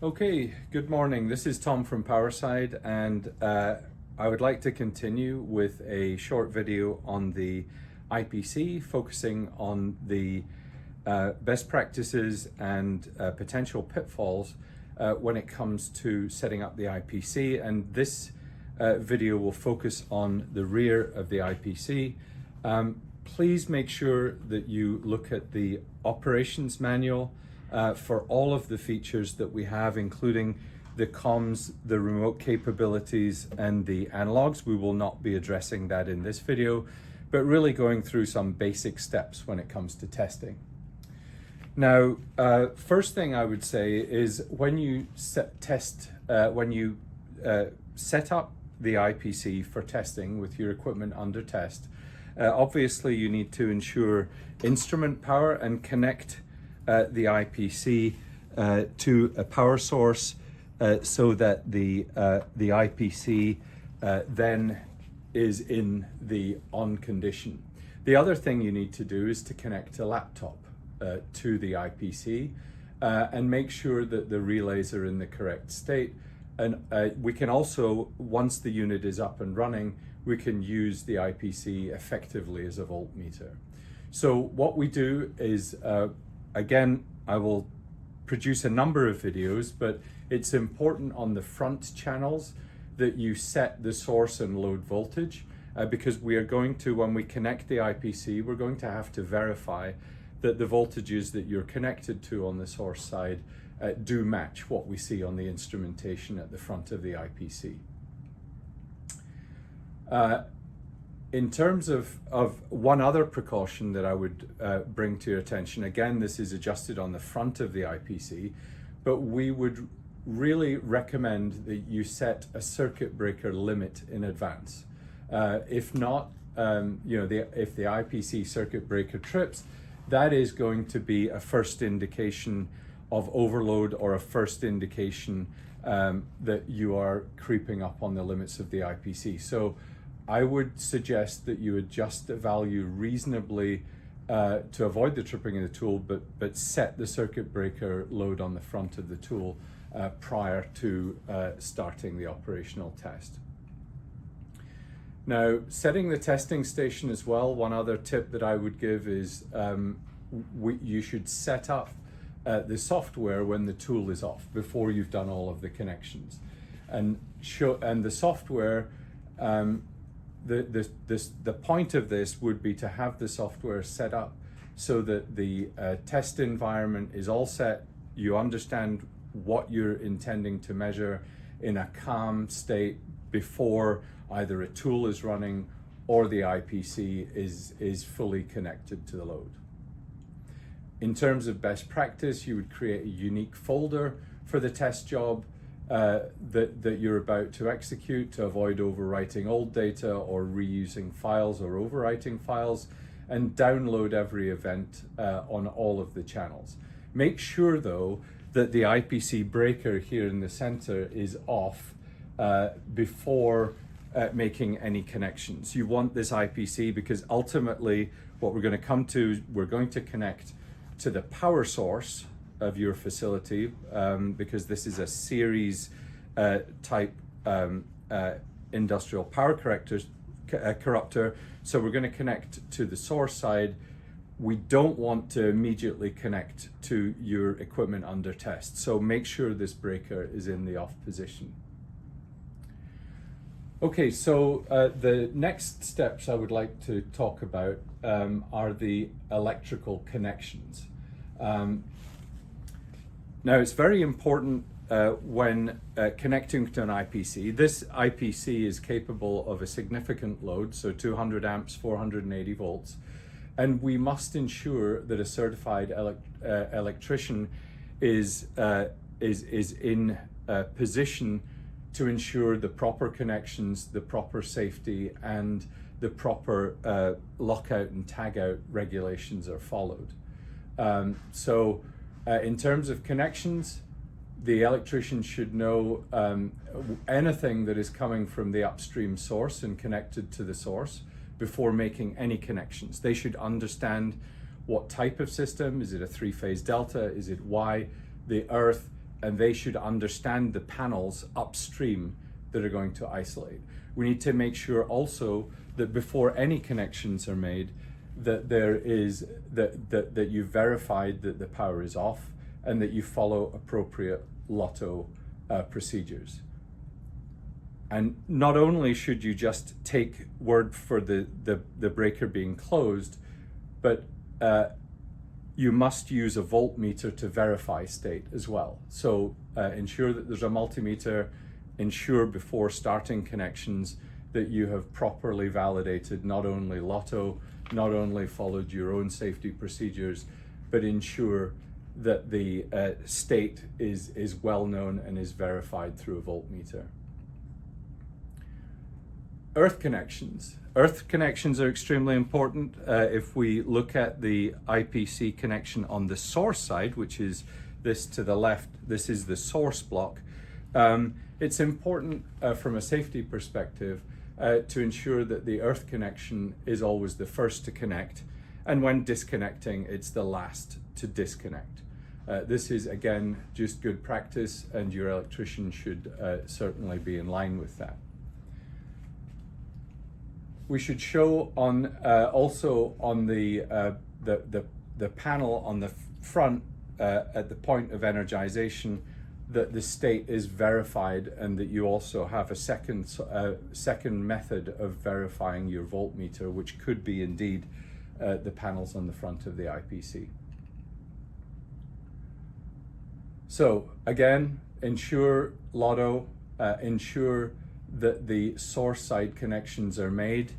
Okay, good morning. This is Tom from Powerside, and I would like to continue with a short video on the IPC, focusing on the best practices and potential pitfalls when it comes to setting up the IPC. And this video will focus on the rear of the IPC. Please make sure that you look at the operations manual for all of the features that we have, including the comms, the remote capabilities, and the analogs. We will not be addressing that in this video, but really going through some basic steps when it comes to testing. Now, first thing I would say is when you set up the IPC for testing with your equipment under test, obviously you need to ensure instrument power and connect the IPC to a power source so that the IPC then is in the on condition. The other thing you need to do is to connect a laptop to the IPC and make sure that the relays are in the correct state. And we can also, once the unit is up and running, we can use the IPC effectively as a voltmeter. So what we do is, again, I will produce a number of videos, but it's important on the front channels that you set the source and load voltage because we are going to, when we connect the IPC, we're going to have to verify that the voltages that you're connected to on the source side do match what we see on the instrumentation at the front of the IPC. In terms of one other precaution that I would bring to your attention, again, this is adjusted on the front of the IPC, but we would really recommend that you set a circuit breaker limit in advance. If not, if the IPC circuit breaker trips, that is going to be a first indication of overload or a first indication that you are creeping up on the limits of the IPC. So I would suggest that you adjust the value reasonably to avoid the tripping of the tool, but set the circuit breaker load on the front of the tool prior to starting the operational test. Now, setting the testing station as well, one other tip that I would give is you should set up the software when the tool is off before you've done all of the connections. And the software, the point of this would be to have the software set up so that the test environment is all set, you understand what you're intending to measure in a calm state before either a tool is running or the IPC is fully connected to the load. In terms of best practice, you would create a unique folder for the test job that you're about to execute to avoid overwriting old data or reusing files or overwriting files, and download every event on all of the channels. Make sure though that the IPC breaker here in the center is off before making any connections. You want this IPC because ultimately what we're going to come to is we're going to connect to the power source of your facility because this is a series type industrial power corruptor. So we're going to connect to the source side. We don't want to immediately connect to your equipment under test. So make sure this breaker is in the off position. Okay, so the next steps I would like to talk about are the electrical connections. Now, it's very important when connecting to an IPC. This IPC is capable of a significant load, so 200 amps, 480 volts, and we must ensure that a certified electrician is in position to ensure the proper connections, the proper safety, and the proper lockout and tagout regulations are followed. In terms of connections, the electrician should know anything that is coming from the upstream source and connected to the source before making any connections. They should understand what type of system. Is it a three-phase delta? Is it Y? The earth, and they should understand the panels upstream that are going to isolate. We need to make sure also that before any connections are made, that that you've verified that the power is off and that you follow appropriate lotto procedures. And not only should you just take word for the breaker being closed, but you must use a voltmeter to verify state as well. So ensure that there's a multimeter, ensure before starting connections that you have properly validated not only lotto, not only followed your own safety procedures, but ensure that the state is well known and is verified through a voltmeter. Earth connections. Earth connections are extremely important. If we look at the IPC connection on the source side, which is this to the left, this is the source block. It's important from a safety perspective to ensure that the earth connection is always the first to connect, and when disconnecting, it's the last to disconnect. This is, again, just good practice, and your electrician should certainly be in line with that. We should show on also on the panel on the front at the point of energization that the state is verified, and that you also have a second method of verifying your voltmeter, which could be indeed the panels on the front of the IPC. So again, ensure lotto, ensure that the source side connections are made.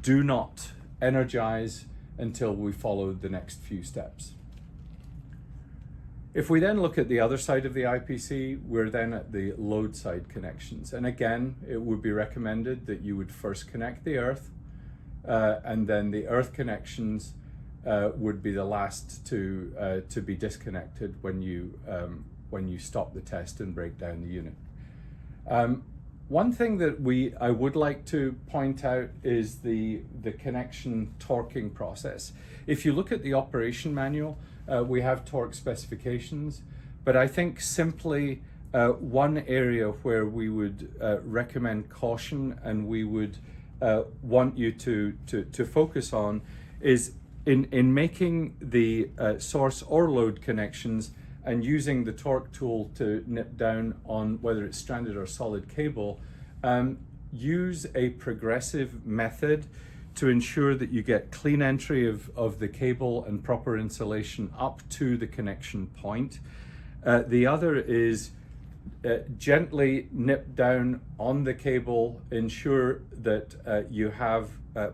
Do not energize until we follow the next few steps. If we then look at the other side of the IPC, we're then at the load side connections. And again, it would be recommended that you would first connect the earth, and then the earth connections would be the last to be disconnected when you stop the test and break down the unit. One thing that I would like to point out is the connection torquing process. If you look at the operation manual, we have torque specifications, but I think simply one area where we would recommend caution and we would want you to focus on is in making the source or load connections and using the torque tool to nip down on whether it's stranded or solid cable. Use a progressive method to ensure that you get clean entry of the cable and proper insulation up to the connection point. The other is gently nip down on the cable, ensure that you have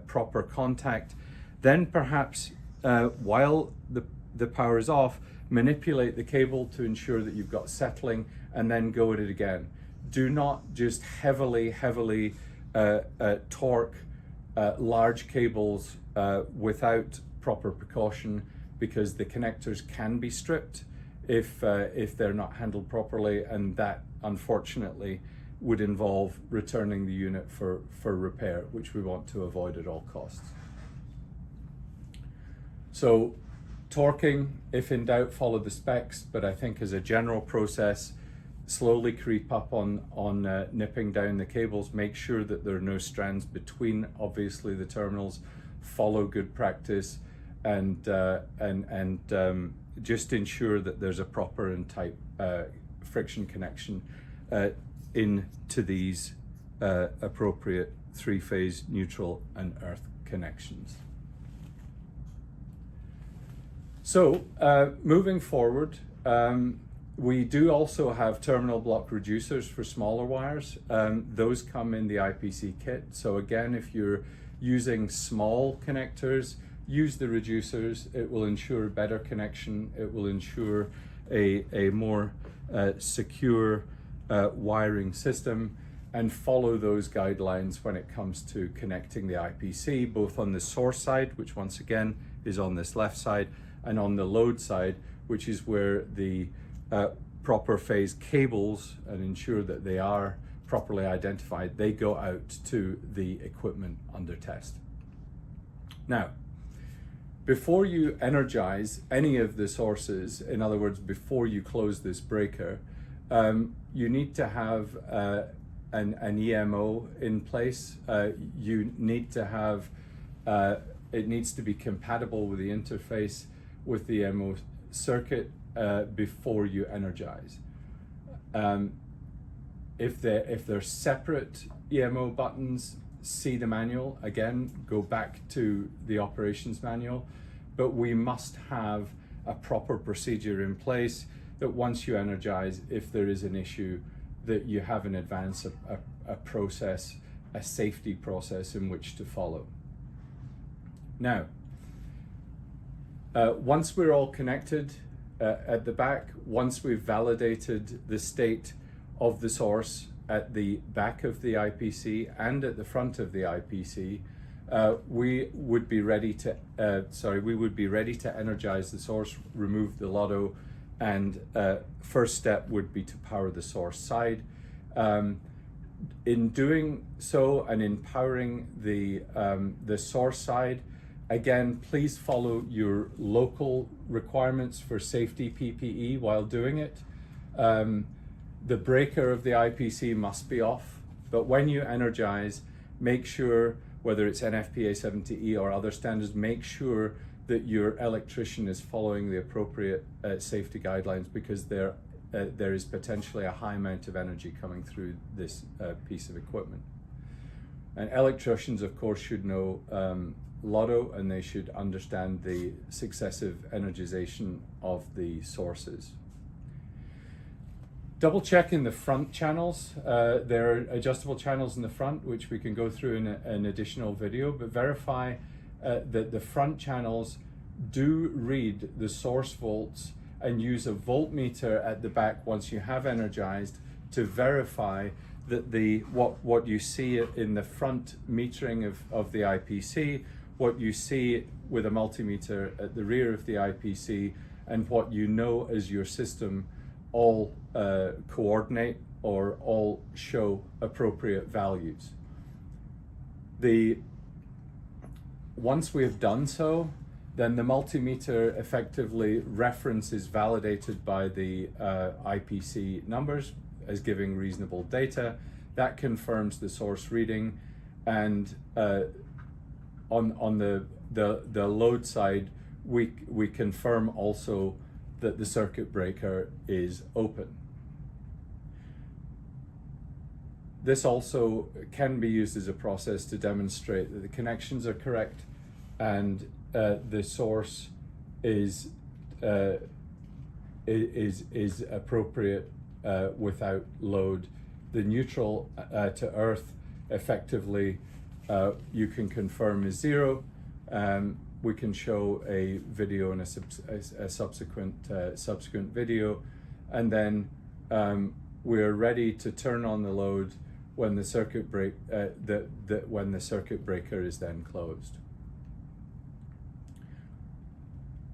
proper contact. Then perhaps while the power is off, manipulate the cable to ensure that you've got settling, and then go at it again. Do not just heavily torque large cables without proper precaution, because the connectors can be stripped if they're not handled properly, and that unfortunately would involve returning the unit for repair, which we want to avoid at all costs. So torquing, if in doubt, follow the specs, but I think as a general process, slowly creep up on nipping down the cables. Make sure that there are no strands between, obviously, the terminals. Follow good practice, and just ensure that there's a proper and tight friction connection into these appropriate three-phase neutral and earth connections. So moving forward, we do also have terminal block reducers for smaller wires. Those come in the IPC kit. So again, if you're using small connectors, use the reducers. It will ensure better connection. It will ensure a more secure wiring system, and follow those guidelines when it comes to connecting the IPC, both on the source side, which once again is on this left side, and on the load side, which is where the proper phase cables, and ensure that they are properly identified, they go out to the equipment under test. Now, before you energize any of the sources, in other words, before you close this breaker, you need to have an EMO in place. You need to have, it needs to be compatible with the interface with the EMO circuit before you energize. If they're separate EMO buttons, see the manual. Again, go back to the operations manual, but we must have a proper procedure in place that once you energize, if there is an issue, that you have in advance a process, a safety process in which to follow. Now, once we're all connected at the back, once we've validated the state of the source at the back of the IPC and at the front of the IPC, we would be ready to energize the source, remove the LODO, and first step would be to power the source side. In doing so and in powering the source side, again, please follow your local requirements for safety PPE while doing it. The breaker of the IPC must be off, but when you energize, make sure, whether it's NFPA 70E or other standards, make sure that your electrician is following the appropriate safety guidelines, because there is potentially a high amount of energy coming through this piece of equipment. And electricians, of course, should know LODO, and they should understand the successive energization of the sources. Double check in the front channels. There are adjustable channels in the front, which we can go through in an additional video, but verify that the front channels do read the source volts, and use a voltmeter at the back once you have energized to verify that what you see in the front metering of the IPC, what you see with a multimeter at the rear of the IPC, and what you know as your system all coordinate or all show appropriate values. Once we have done so, then the multimeter effectively reference is validated by the IPC numbers as giving reasonable data. That confirms the source reading, and on the load side, we confirm also that the circuit breaker is open. This also can be used as a process to demonstrate that the connections are correct and the source is appropriate without load. The neutral to earth effectively you can confirm is 0. We can show a video and a subsequent video, and then we're ready to turn on the load when the circuit when the circuit breaker is then closed.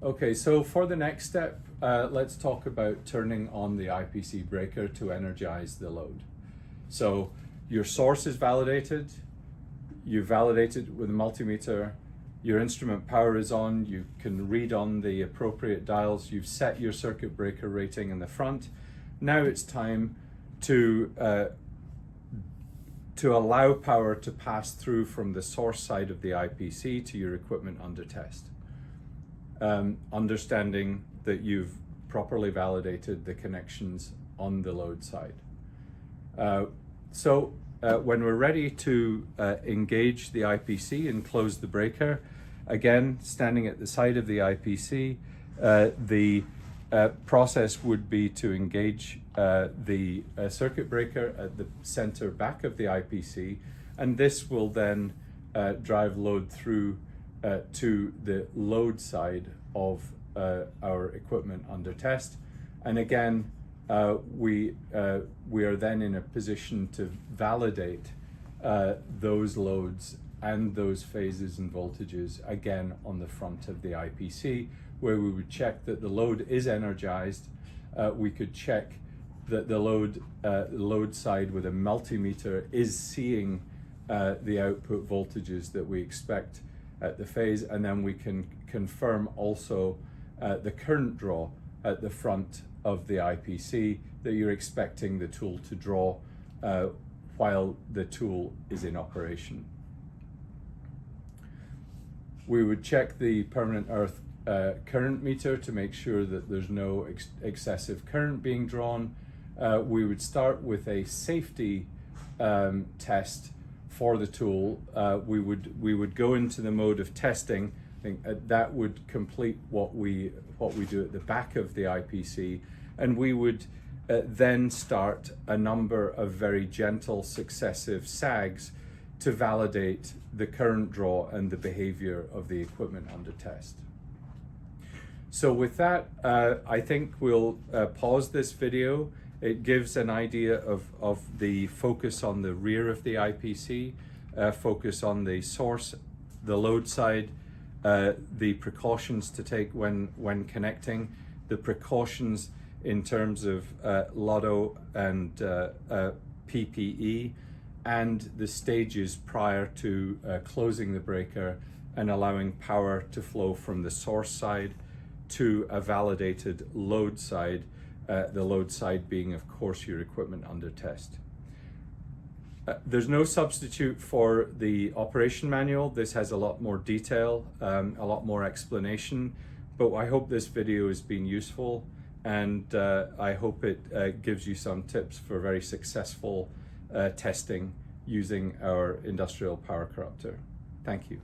Okay, so for the next step, let's talk about turning on the IPC breaker to energize the load. So your source is validated, you validate it with a multimeter, your instrument power is on, you can read on the appropriate dials, you've set your circuit breaker rating in the front. Now it's time to allow power to pass through from the source side of the IPC to your equipment under test. Understanding that you've properly validated the connections on the load side. When we're ready to engage the IPC and close the breaker, again, standing at the side of the IPC, the process would be to engage the circuit breaker at the center back of the IPC, and this will then drive load through to the load side of our equipment under test. And again, we are then in a position to validate those loads and those phases and voltages again on the front of the IPC, where we would check that the load is energized. We could check that the load side with a multimeter is seeing the output voltages that we expect at the phase, and then we can confirm also the current draw at the front of the IPC that you're expecting the tool to draw while the tool is in operation. We would check the permanent earth current meter to make sure that there's no excessive current being drawn. We would start with a safety test for the tool. We would go into the mode of testing. I think that would complete what we do at the back of the IPC, and we would then start a number of very gentle successive sags to validate the current draw and the behavior of the equipment under test. So with that, I think we'll pause this video. It gives an idea of the focus on the rear of the IPC, focus on the source, the load side, the precautions to take when connecting, the precautions in terms of LOTO and PPE, and the stages prior to closing the breaker and allowing power to flow from the source side to a validated load side, the load side being, of course, your equipment under test. There's no substitute for the operation manual. This has a lot more detail, a lot more explanation, but I hope this video has been useful, and I hope it gives you some tips for very successful testing using our industrial power corruptor. Thank you.